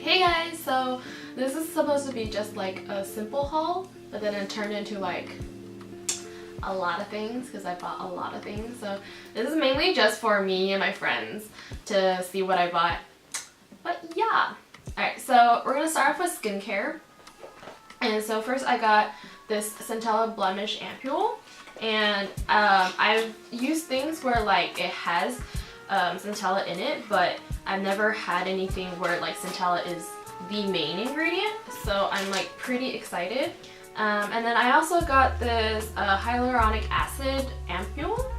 Hey guys, so this is supposed to be just like a simple haul, but then it turned into like a lot of things because I bought a lot of things. So this is mainly just for me and my friends to see what I bought. But yeah. Alright, so we're gonna start off with skincare. And so first I got this Centella Blemish Ampoule. And I've used things where like it has Centella in it, but I've never had anything where like Centella is the main ingredient, so I'm like pretty excited. And then I also got this hyaluronic acid ampule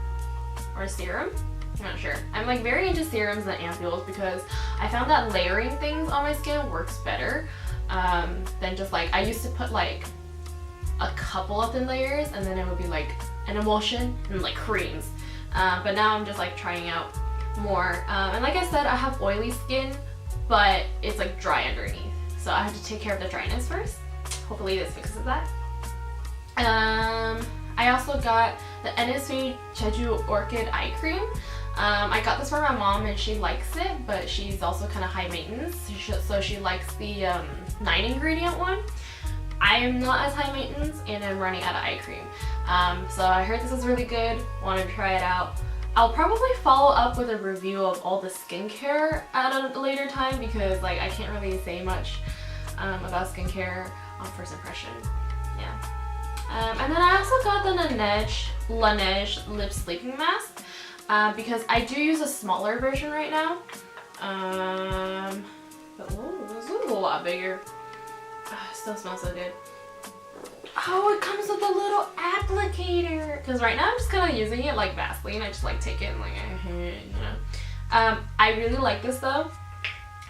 or serum. I'm not sure. I'm like very into serums and ampules because I found that layering things on my skin works better than just like I used to put like a couple of thin layers and then it would be like an emulsion and like creams. But now I'm just like trying out more. And like I said, I have oily skin, but it's like dry underneath. So I have to take care of the dryness first. Hopefully this fixes that. I also got the Innisfree Jeju Orchid eye cream. I got this for my mom and she likes it, but she's also kind of high maintenance, so she likes the 9 ingredient one. I am not as high maintenance and I'm running out of eye cream. So I heard this is really good, want to try it out. I'll probably follow up with a review of all the skincare at a later time because like I can't really say much about skincare on first impression. Yeah. And then I also got the Laniege lip sleeping mask because I do use a smaller version right now. But this is a lot bigger. It still smells so good. Oh, it comes with a little applicator. Because right now I'm just kind of using it like Vaseline. I just like take it and like, you know. I really like this though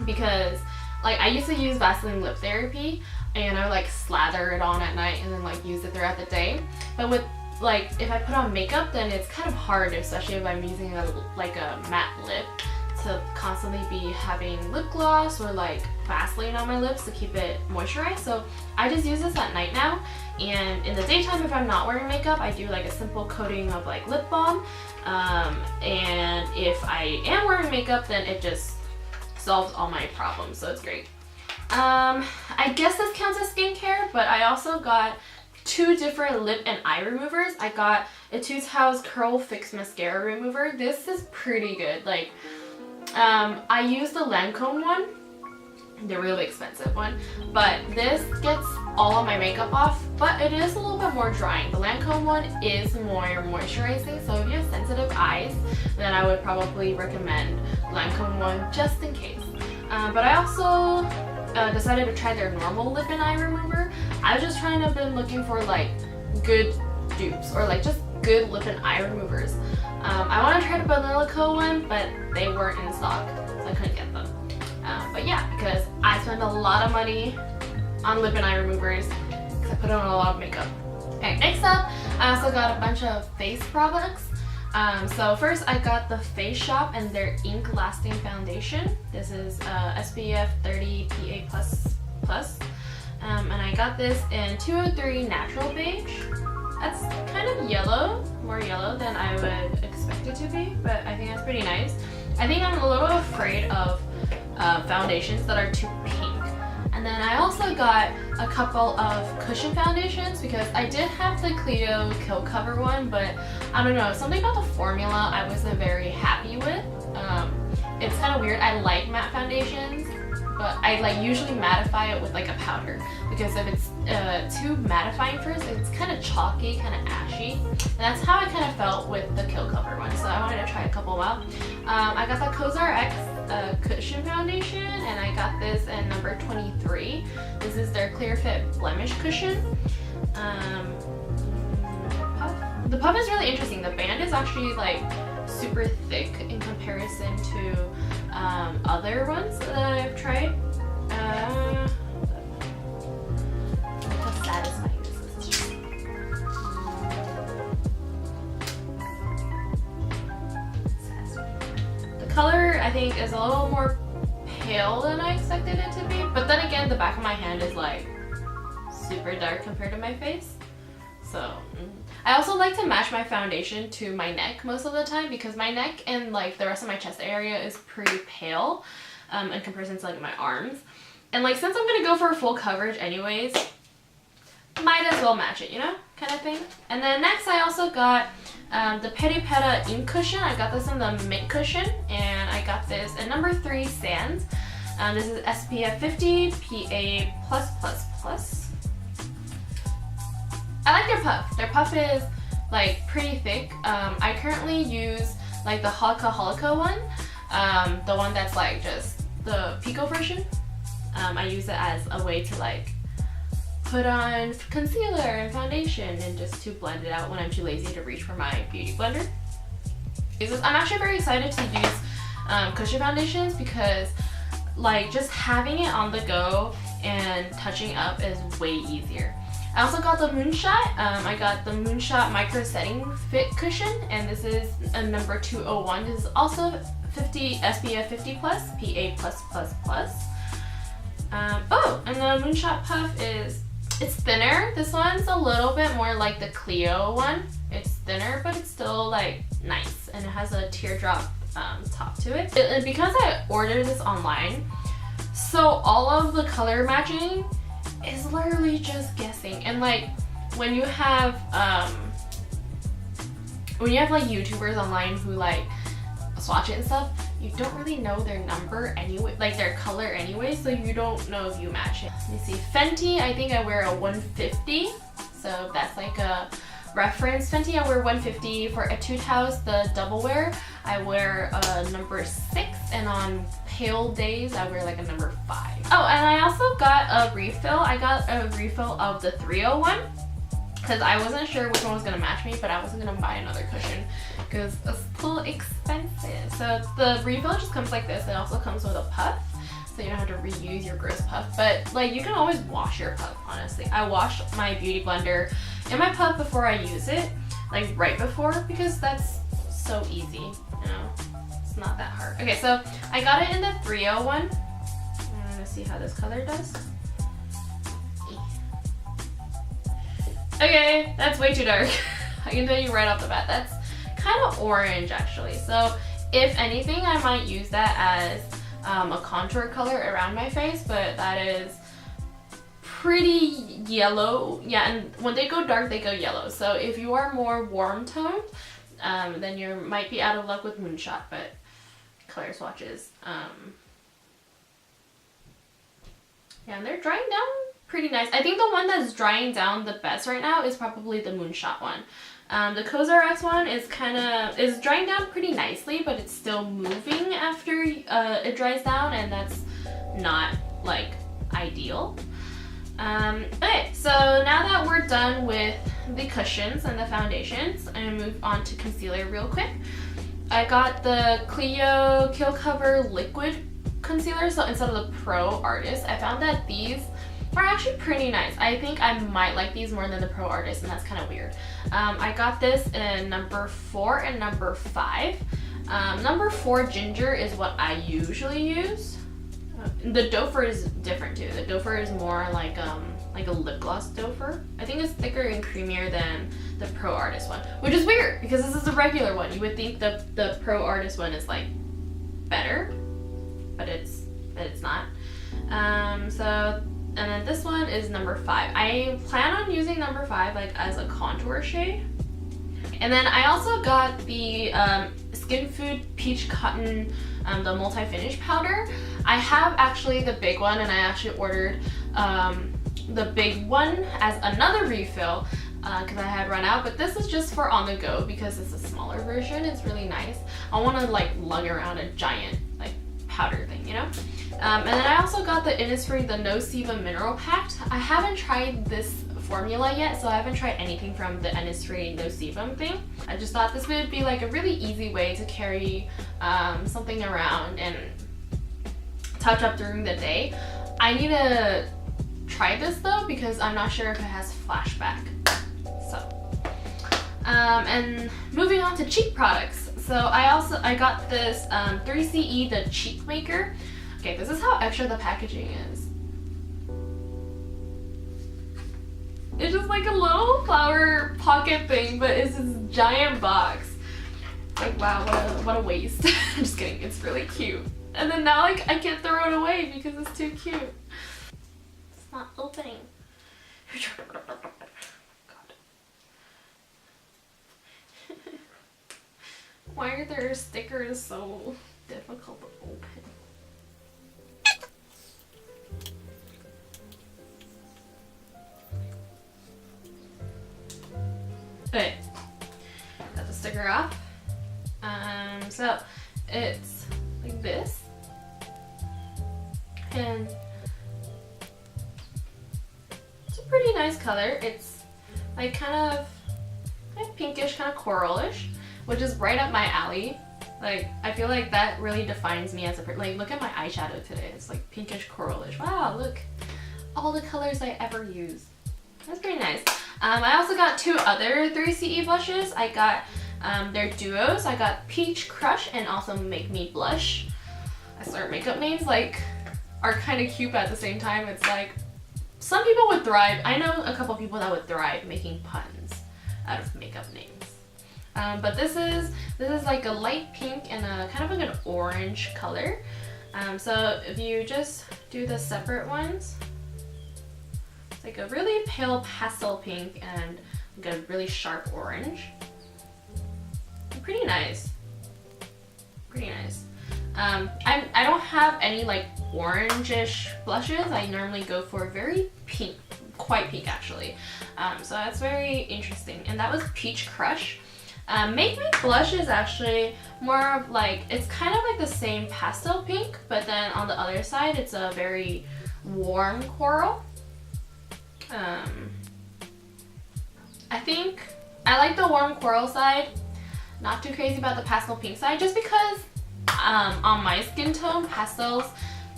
because like I used to use Vaseline lip therapy and I would like slather it on at night and then like use it throughout the day. But with like if I put on makeup, then it's kind of hard, especially if I'm using like a matte lip, to constantly be having lip gloss or like Vaseline on my lips to keep it moisturized. So I just use this at night now, and in the daytime if I'm not wearing makeup I do like a simple coating of like lip balm, and if I am wearing makeup then it just solves all my problems, so it's great. I guess this counts as skincare, but I also got 2 different lip and eye removers. I got Etude's House Curl Fix Mascara Remover. This is pretty good. Like I use the Lancome one, the really expensive one, but this gets all of my makeup off, but it is a little bit more drying. The Lancome one is more moisturizing, so if you have sensitive eyes, then I would probably recommend Lancome one just in case. But I also decided to try their normal lip and eye remover. I was just trying to been looking for like good dupes or like just good lip and eye removers. I want to try the Vanilla Co one, but they weren't in stock, so I couldn't get them. But yeah, because I spend a lot of money on lip and eye removers because I put on a lot of makeup. Okay, next up, I also got a bunch of face products. So first I got the Face Shop and their Ink Lasting Foundation. This is SPF 30 PA++. And I got this in 203 Natural Beige. That's kind of yellow, more yellow than I would expect it to be, but I think that's pretty nice. I think I'm a little afraid of foundations that are too pink. And then I also got a couple of cushion foundations because I did have the Clio Kill Cover one, but I don't know, something about the formula I wasn't very happy with. It's kind of weird. I like matte foundations, but I like usually mattify it with like a powder because if it's too mattifying first, it's kind of chalky, kind of ashy. And that's how I kind of felt with the Kill Cover one, so I wanted to try a couple out. I got the COSRX cushion foundation, and I got this in number 23. This is their Clear Fit Blemish cushion. The puff is really interesting. The band is actually like super thick in comparison to other ones that I've tried. How satisfying this is. The color I think is a little more pale than I expected it to be, but then again the back of my hand is like super dark compared to my face. So I also like to match my foundation to my neck most of the time because my neck and like the rest of my chest area is pretty pale in comparison to like my arms. And like, since I'm gonna go for full coverage anyways, might as well match it, you know, kind of thing. And then next I also got the Peripera ink cushion. I got this in the mint cushion, and I got this in number 3 Sands. This is SPF 50 PA+++. I like their puff. Their puff is like pretty thick. I currently use like the Halka one, the one that's like just the Pico version. I use it as a way to like put on concealer and foundation and just to blend it out when I'm too lazy to reach for my beauty blender. I'm actually very excited to use cushion foundations because like just having it on the go and touching up is way easier. I also got the Moonshot. I got the Moonshot Micro Setting Fit Cushion, and this is a number 201. This is also 50 SPF 50 plus PA+++. Oh, and the Moonshot Puff it's thinner. This one's a little bit more like the Clio one. It's thinner, but it's still like nice, and it has a teardrop top to it. And because I ordered this online, so all of the color matching is literally just guessing. And like when you have like YouTubers online who like swatch it and stuff, you don't really know their number anyway, like their color anyway, so you don't know if you match it. Let me see, Fenty, I think I wear a 150, so that's like a reference. Fenty I wear 150. For Etude House, the double wear, I wear a number 6, and on pale days I wear like a number 5. Oh, and I also got a refill. I got a refill of the 301 because I wasn't sure which one was gonna match me, but I wasn't gonna buy another cushion because it's a little expensive. So the refill just comes like this. It also comes with a puff, so you don't have to reuse your gross puff, but like you can always wash your puff. Honestly, I wash my beauty blender and my puff before I use it, like right before, because that's so easy, you know, it's not that hard. Okay, so I got it in the 301. I'm gonna see how this color does. Okay, that's way too dark. I can tell you right off the bat, that's kind of orange actually. So if anything, I might use that as a contour color around my face, but that is pretty yellow. Yeah, and when they go dark, they go yellow. So if you are more warm toned, then you might be out of luck with Moonshot, but color swatches. Yeah, and they're drying down pretty nice. I think the one that's drying down the best right now is probably the Moonshot one. The COSRX one is drying down pretty nicely, but it's still moving after it dries down, and that's not like ideal. Okay, so now that we're done with the cushions and the foundations, I'm gonna move on to concealer real quick. I got the Clio Kill Cover Liquid Concealer, so instead of the Pro Artist, I found that these are actually pretty nice. I think I might like these more than the Pro Artist, and that's kind of weird. I got this in number 4 and number 5. Number 4 Ginger is what I usually use. The dofer is different too. The dofer is more like a lip gloss dofer. I think it's thicker and creamier than the Pro Artist one, which is weird because this is a regular one. You would think the Pro Artist one is like better, but it's not. And then this one is number 5. I plan on using number 5 like as a contour shade. And then I also got the Skin Food Peach Cotton, the multi-finish powder. I have actually the big one, and I actually ordered the big one as another refill because I had run out, but this is just for on the go because it's a smaller version. It's really nice. I want to like lug around a giant like powder thing, you know? And then I also got the Innisfree, the No Sebum Mineral Packed. I haven't tried this formula yet, so I haven't tried anything from the Innisfree No Sebum thing. I just thought this would be like a really easy way to carry something around and touch up during the day. I need to try this though because I'm not sure if it has flashback. So, and moving on to cheek products. So I got this 3CE, the Cheek Maker. Okay, this is how extra the packaging is. It's just like a little flower pocket thing, but it's this giant box. Like, wow, what a waste. I'm just kidding, it's really cute. And then now like I can't throw it away because it's too cute. It's not opening. Why are their stickers so difficult to open? Okay, got the sticker off. So it's like this, and it's a pretty nice color. It's like kind of pinkish, kind of coralish, which is right up my alley. Like I feel like that really defines me as a person. Like look at my eyeshadow today. It's like pinkish coralish. Wow, look, all the colors I ever use. That's pretty nice. I also got two other 3CE blushes. I got their duos. I got Peach Crush and also Make Me Blush. I swear makeup names like are kind of cute, but at the same time it's like some people would thrive. I know a couple people that would thrive making puns out of makeup names. But this is like a light pink and a kind of like an orange color. So if you just do the separate ones, it's like a really pale pastel pink and like a really sharp orange. Pretty nice. Pretty nice. I don't have any like orangish blushes. I normally go for very pink, quite pink actually. So that's very interesting. And that was Peach Crush. Make Me Blush is actually more of like, it's kind of like the same pastel pink, but then on the other side it's a very warm coral. I think I like the warm coral side, not too crazy about the pastel pink side, just because on my skin tone, pastels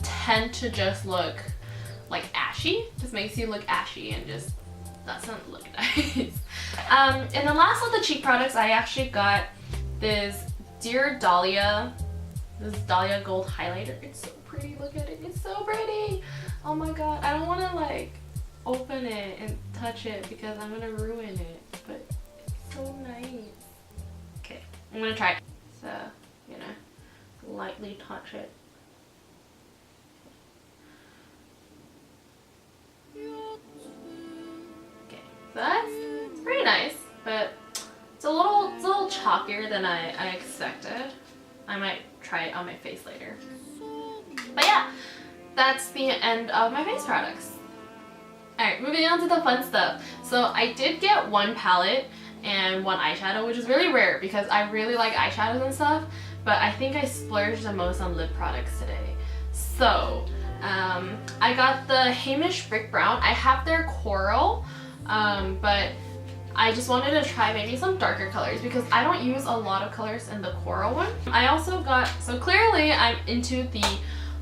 tend to just look like ashy. Just makes you look ashy and just doesn't look nice. And the last of the cheek products, I actually got this Dear Dahlia, this Dahlia Gold highlighter. It's so pretty, look at it, it's so pretty. Oh my god, I don't want to like open it and touch it because I'm gonna ruin it, but it's so nice. Okay, I'm gonna try it. So, you know, lightly touch it. Okay, so it's pretty nice, but it's a little chalkier than I expected. I might try it on my face later. But yeah, that's the end of my face products. Alright, moving on to the fun stuff. So I did get one palette and one eyeshadow, which is really rare because I really like eyeshadows and stuff, but I think I splurged the most on lip products today. So I got the Hamish Brick Brown. I have their coral, but I just wanted to try maybe some darker colors because I don't use a lot of colors in the coral one. I also got, so clearly I'm into the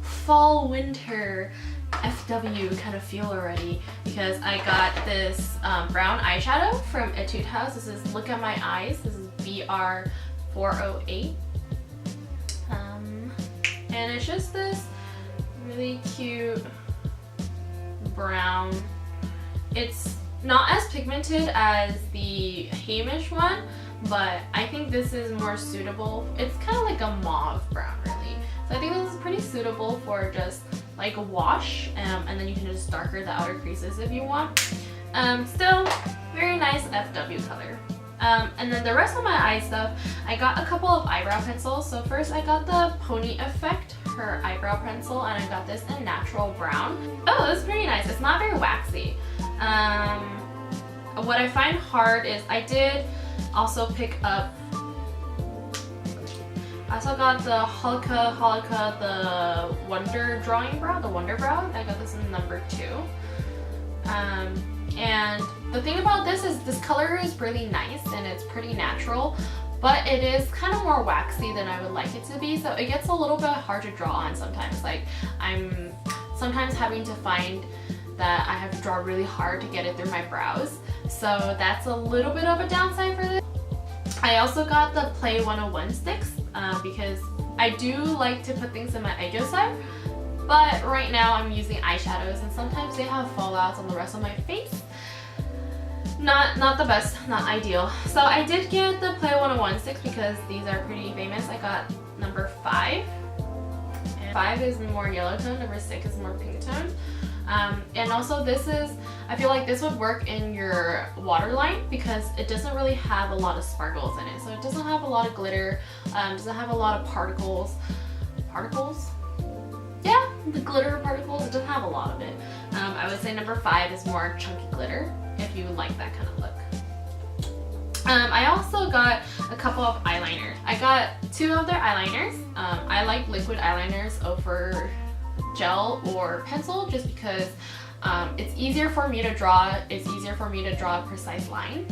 fall winter FW kind of feel already because I got this brown eyeshadow from Etude House. This is Look at My Eyes. This is BR408. And it's just this really cute brown. It's not as pigmented as the Hamish one, but I think this is more suitable. It's kind of like a mauve brown really. So I think this is pretty suitable for just like a wash, and then you can just darker the outer creases if you want. Still, very nice FW color. And then the rest of my eye stuff, I got a couple of eyebrow pencils. So first I got the Pony Effect, her eyebrow pencil, and I got this in natural brown. Oh, this is pretty nice. It's not very waxy. What I find hard is I did also pick up, I also got the Holika, the Wonder Drawing Brow, the Wonder Brow. I got this in number 2. And the thing about this is this color is really nice and it's pretty natural, but it is kind of more waxy than I would like it to be, so it gets a little bit hard to draw on sometimes. Like I'm sometimes having to find that I have to draw really hard to get it through my brows, so that's a little bit of a downside for this. I also got the Play 101 sticks because I do like to put things in my aegyo side, but right now I'm using eyeshadows and sometimes they have fallouts on the rest of my face. Not the best, not ideal. So I did get the Play 101 sticks because these are pretty famous. I got number 5. And 5 is more yellow tone, number 6 is more pink tone. And also this is, I feel like this would work in your waterline because it doesn't really have a lot of sparkles in it. So it doesn't have a lot of glitter, doesn't have a lot of particles. Particles? Yeah, the glitter particles, it doesn't have a lot of it. I would say number 5 is more chunky glitter if you like that kind of look. I also got a couple of eyeliners. I got 2 of their eyeliners. I like liquid eyeliners over gel or pencil just because it's easier for me to draw. It's easier for me to draw a precise line.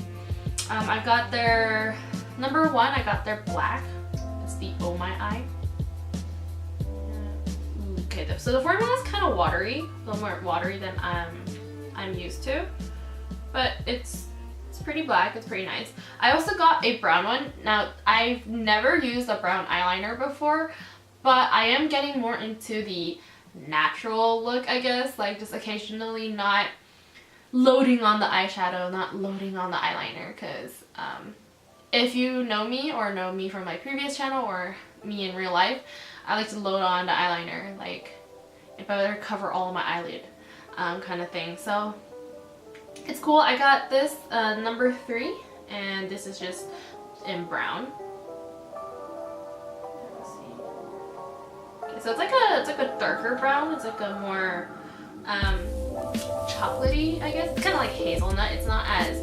I got their number 1. I got their black. It's the Oh My Eye. Okay, so the formula is kind of watery, a little more watery than I'm used to, but it's pretty black. It's pretty nice. I also got a brown one. Now I've never used a brown eyeliner before, but I am getting more into the natural look, I guess, like just occasionally not loading on the eyeshadow, not loading on the eyeliner, because if you know me or know me from my previous channel or me in real life, I like to load on the eyeliner, like if I were to cover all of my eyelid kind of thing. So it's cool. I got this number 3, and this is just in brown. So it's like a darker brown. It's like a more chocolatey, I guess. It's kind of like hazelnut. It's not as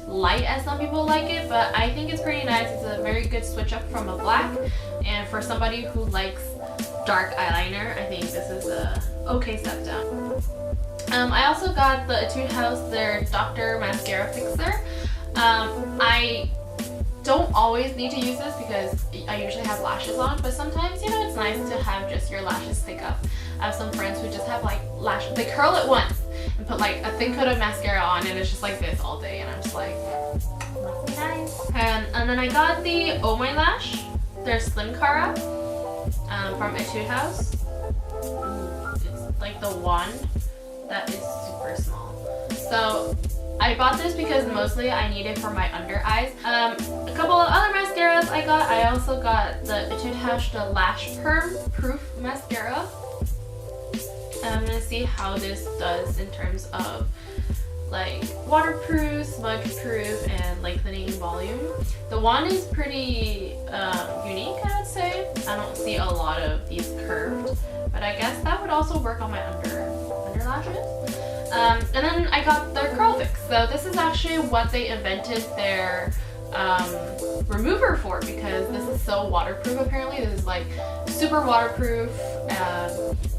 light as some people like it, but I think it's pretty nice. It's a very good switch up from a black, and for somebody who likes dark eyeliner, I think this is a okay step down. I also got the Etude House, their Dr. Mascara Fixer. I don't always need to use this because I usually have lashes on, but sometimes, you know, it's nice to have just your lashes stick up. I have some friends who just have like lashes, they curl it once and put like a thin coat of mascara on, and it's just like this all day, and I'm just like, must be nice. And then I got the Oh My Lash, their Slim Cara from Etude House. It's like the wand that is super small. So I bought this because mostly I need it for my under eyes. A couple of other mascaras I got. I also got the Etude House the Lash Perm Proof Mascara. I'm gonna see how this does in terms of like waterproof, smudge proof, and lengthening volume. The wand is pretty unique, I would say. I don't see a lot of these curved, but I guess that would also work on my under lashes. And then I got their Curl Fix. So this is actually what they invented their remover for, because this is so waterproof apparently. This is like super waterproof,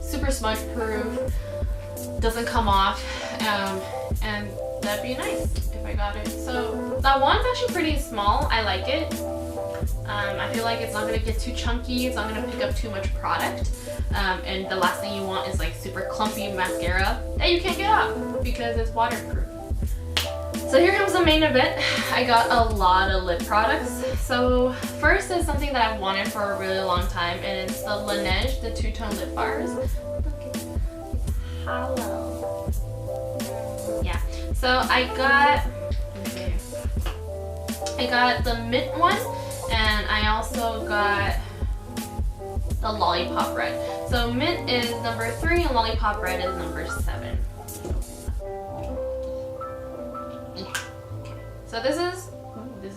super smudge proof, doesn't come off, and that'd be nice if I got it. So that one's actually pretty small. I like it. I feel like it's not going to get too chunky, it's not going to pick up too much product, and the last thing you want is like super clumpy mascara that you can't get off because it's waterproof. So here comes the main event. I got a lot of lip products. So first is something that I've wanted for a really long time, and it's the Laniege, the two-tone lip bars. Look, it's hollow. Yeah, so I got the mint one, and I also got the Lollipop Red. So mint is number 3 and Lollipop Red is number 7. So this is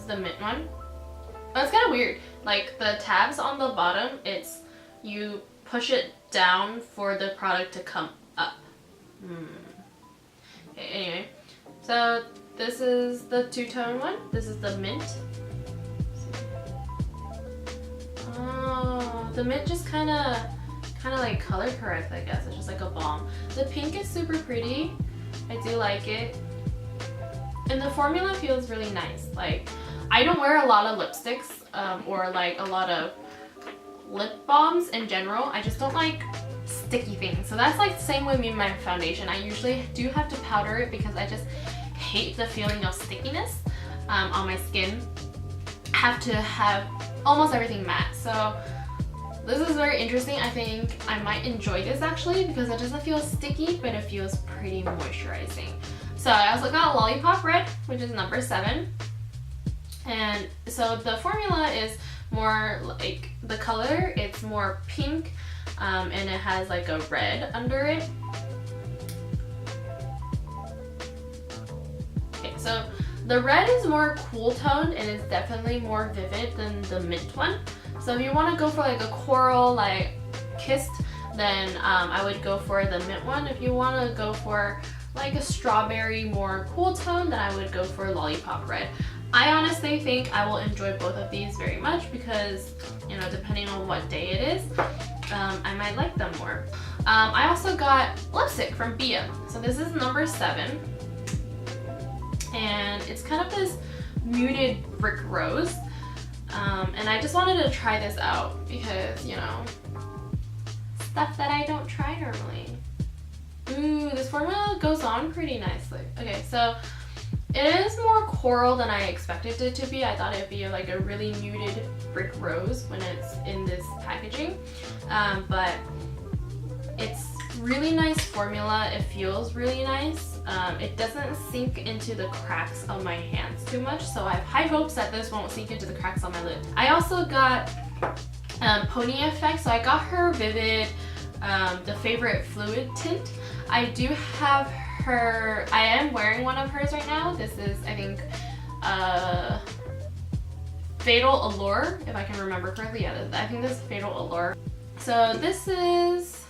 the mint one. Oh, it's kind of weird. Like the tabs on the bottom, it's you push it down for the product to come up. Okay, anyway. So this is the two-tone one. This is the mint. Oh, the mint just kind of like color correct, I guess. It's just like a balm. The pink is super pretty. I do like it. And the formula feels really nice. Like, I don't wear a lot of lipsticks or like a lot of lip balms in general. I just don't like sticky things. So that's like the same with me and my foundation. I usually do have to powder it because I just hate the feeling of stickiness on my skin. I have to have almost everything matte. So this is very interesting. I think I might enjoy this actually because it doesn't feel sticky, but it feels pretty moisturizing. So I also got Lollipop Red, which is number 7. And so the formula is more like the color, it's more pink, and it has like a red under it. Okay, so the red is more cool toned and is definitely more vivid than the mint one. So if you want to go for like a coral, like kissed, then I would go for the mint one. If you want to go for like a strawberry, more cool tone, then I would go for lollipop red. I honestly think I will enjoy both of these very much because, you know, depending on what day it is, I might like them more. I also got lipstick from Bia. So this is number 7. And it's kind of this muted brick rose. And I just wanted to try this out because, you know, stuff that I don't try normally. Ooh, this formula goes on pretty nicely. Okay, so it is more coral than I expected it to be. I thought it'd be like a really muted brick rose when it's in this packaging. But it's really nice formula. It feels really nice. It doesn't sink into the cracks of my hands too much, so I have high hopes that this won't sink into the cracks on my lip. I also got Pony Effect, so I got her Vivid, the Favorite Fluid tint. I do have her, I am wearing one of hers right now. This is, I think, Fatal Allure, if I can remember correctly. Yeah, I think this is Fatal Allure. So this is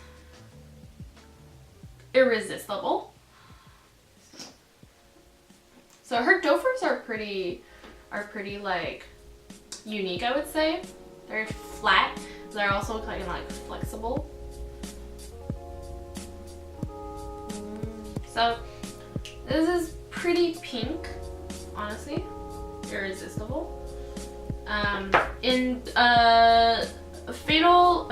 Irresistible. So her doe-furs are pretty like unique, I would say. They're flat, they're also kind of like flexible. So this is pretty pink, honestly. Irresistible. In Fatal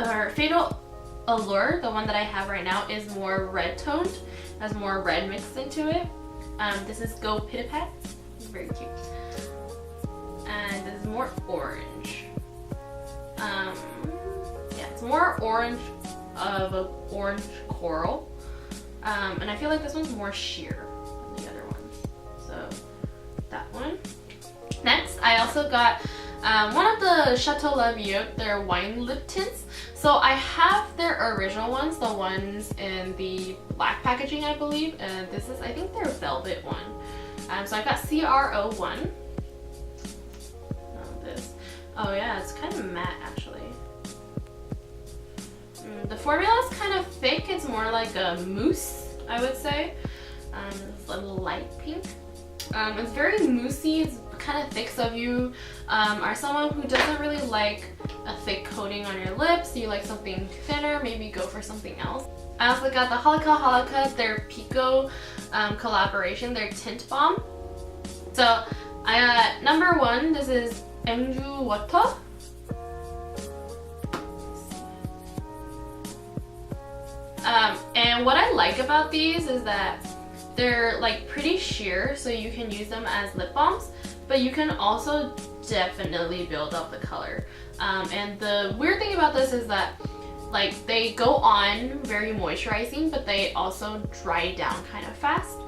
Allure, the one that I have right now, is more red toned, has more red mixed into it. This is Go Pitapat. It's very cute. And this is more orange. Yeah, it's more orange of an orange coral. And I feel like this one's more sheer than the other ones. So that one. Next, I also got one of the Chateau La Vieux, their wine lip tints. So I have their original ones, the ones in the black packaging, I believe, and this is, I think, their velvet one. So I got CR01. Oh yeah, it's kind of matte actually. The formula is kind of thick. It's more like a mousse, I would say. It's a little light pink. It's very moussey. It's kind of thick, so if you are someone who doesn't really like a thick coating on your lips, you like something thinner, maybe go for something else. I also got the Halika, their Pico collaboration, their tint balm. So I got number 1, this is Jeju Water. And what I like about these is that they're like pretty sheer, so you can use them as lip balms, but you can also definitely build up the color. And the weird thing about this is that like they go on very moisturizing, but they also dry down kind of fast.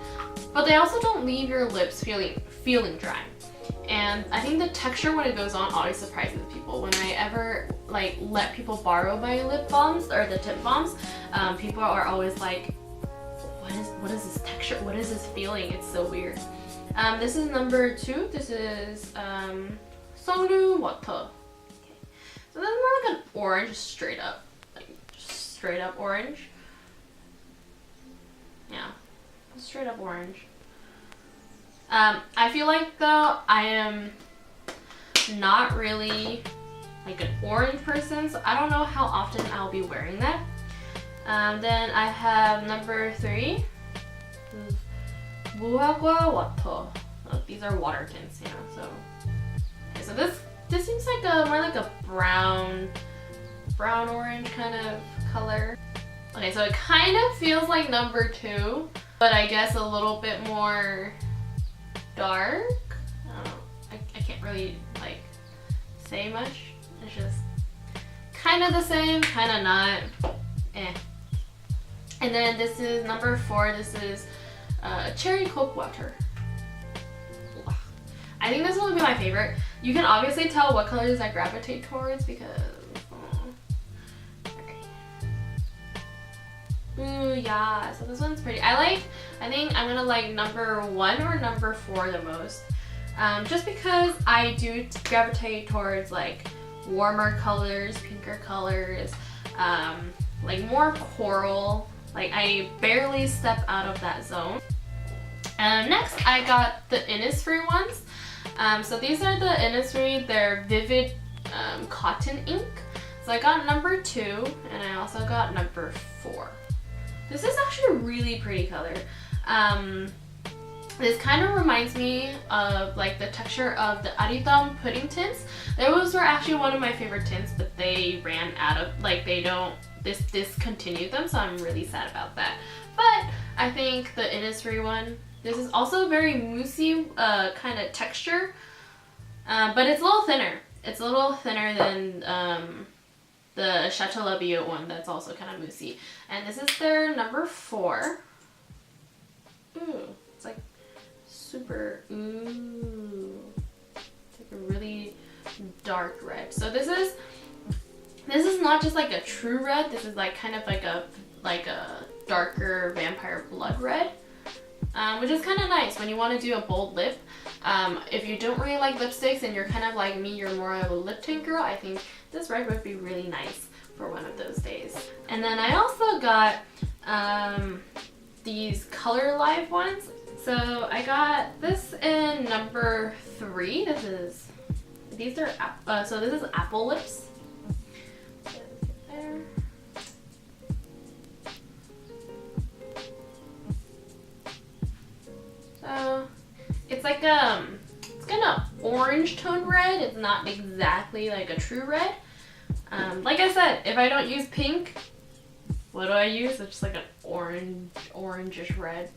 But they also don't leave your lips feeling dry. And I think the texture when it goes on always surprises people. When I ever like let people borrow my lip balms or the tint balms, people are always like, what is this texture? What is this feeling? It's so weird. This is number 2. This is Songnu Water. Okay. So this is more like an orange, straight up, like straight up orange. Yeah, straight up orange. I feel like though I am not really like an orange person, so I don't know how often I'll be wearing that. Then I have number 3. Muagua Water. Oh, these are water tints, yeah. So, okay, so this seems like more like a brown orange kind of color. Okay, so it kind of feels like number 2, but I guess a little bit more dark. I don't know. I can't really like say much. It's just kind of the same, kind of not. And then this is number 4. This is Cherry Coke Water. I think this one will be my favorite. You can obviously tell what colors I gravitate towards because... Ooh, yeah, so this one's pretty. I think I'm gonna like number 1 or number 4 the most. Just because I do gravitate towards like warmer colors, pinker colors, like more coral. Like I barely step out of that zone. Next I got the Innisfree ones. So these are the Innisfree, they're Vivid Cotton Ink. So I got number 2 and I also got number 4. This is actually a really pretty color. This kind of reminds me of like the texture of the Aridam pudding tints. Those were actually one of my favorite tints, but they ran out of, like this discontinued them, so I'm really sad about that. But I think the Innisfree one, this is also very moussey kind of texture, but it's a little thinner. It's a little thinner than the Centella one that's also kind of moussey. And this is their number 4. Ooh, it's like super, ooh. It's like a really dark red. So this is not just like a true red, this is like kind of like a darker vampire blood red. Which is kind of nice when you want to do a bold lip. If you don't really like lipsticks and you're kind of like me, you're more of a lip tint girl, I think this red would be really nice for one of those days. And then I also got these Color Live ones. So I got this in number 3. These are so this is Apple Lips. There. So it's like it's kind of orange tone red. It's not exactly like a true red. Like I said, if I don't use pink, what do I use? It's just like an orangish red.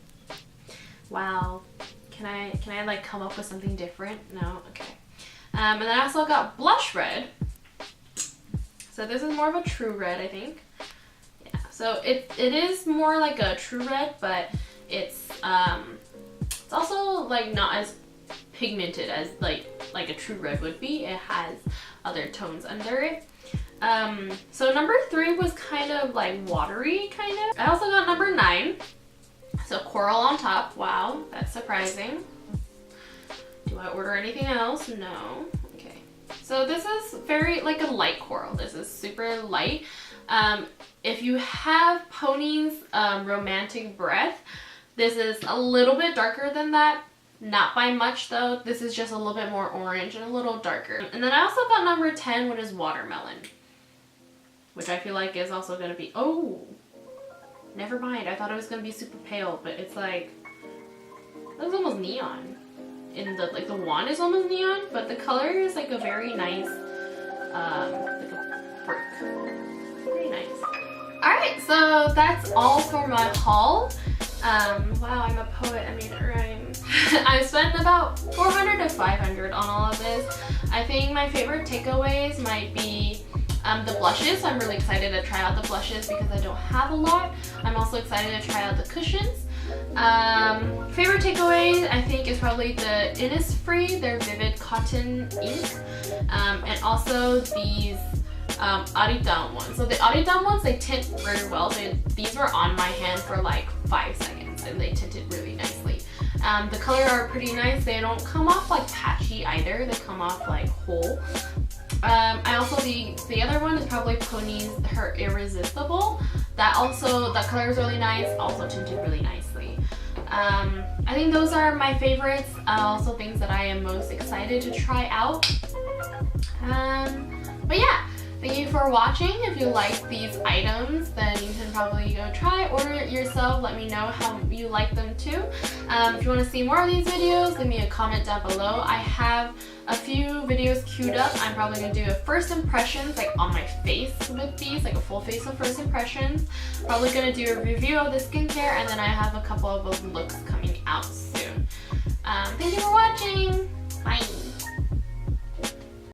Wow. Can I like come up with something different? No? Okay. And then I also got blush red. So this is more of a true red, I think. Yeah. So it is more like a true red, but it's also like not as pigmented as like a true red would be. It has other tones under it. So number 3 was kind of like watery, kind of. I also got number 9. So coral on top. Wow, that's surprising. Do I order anything else? No. Okay. So this is very like a light coral. This is super light. If you have Pony's Romantic Breath, this is a little bit darker than that. Not by much though. This is just a little bit more orange and a little darker. And then I also got number 10, which is Watermelon, which I feel like is also going to be, oh, never mind. I thought it was going to be super pale, but it's like, that's almost neon. In the, like the wand is almost neon, but the color is like a very nice, like a brick. Very nice. Alright, so that's all for my haul. Wow, I'm a poet, I made it rhyme. I spent about $400 to $500 on all of this. I think my favorite takeaways might be the blushes. I'm really excited to try out the blushes because I don't have a lot. I'm also excited to try out the cushions. Favorite takeaway I think is probably the Innisfree, their Vivid Cotton Ink, and also these Aridam ones. So the Aridam ones, they tint very well. These were on my hand for like 5 seconds and they tinted really nicely. The color are pretty nice. They don't come off like patchy either. They come off like whole. I also, the other one is probably Pony's Her Irresistible. That color is really nice, also tinted really nicely. I think those are my favorites, also things that I am most excited to try out. But yeah, thank you for watching. If you like these items, then you can probably go try, order it yourself. Let me know how you like them too. If you want to see more of these videos, leave me a comment down below. I have a few videos queued up. I'm probably going to do a first impressions like on my face with these, like a full face of first impressions. Probably going to do a review of the skincare, and then I have a couple of looks coming out soon. Thank you for watching. Bye.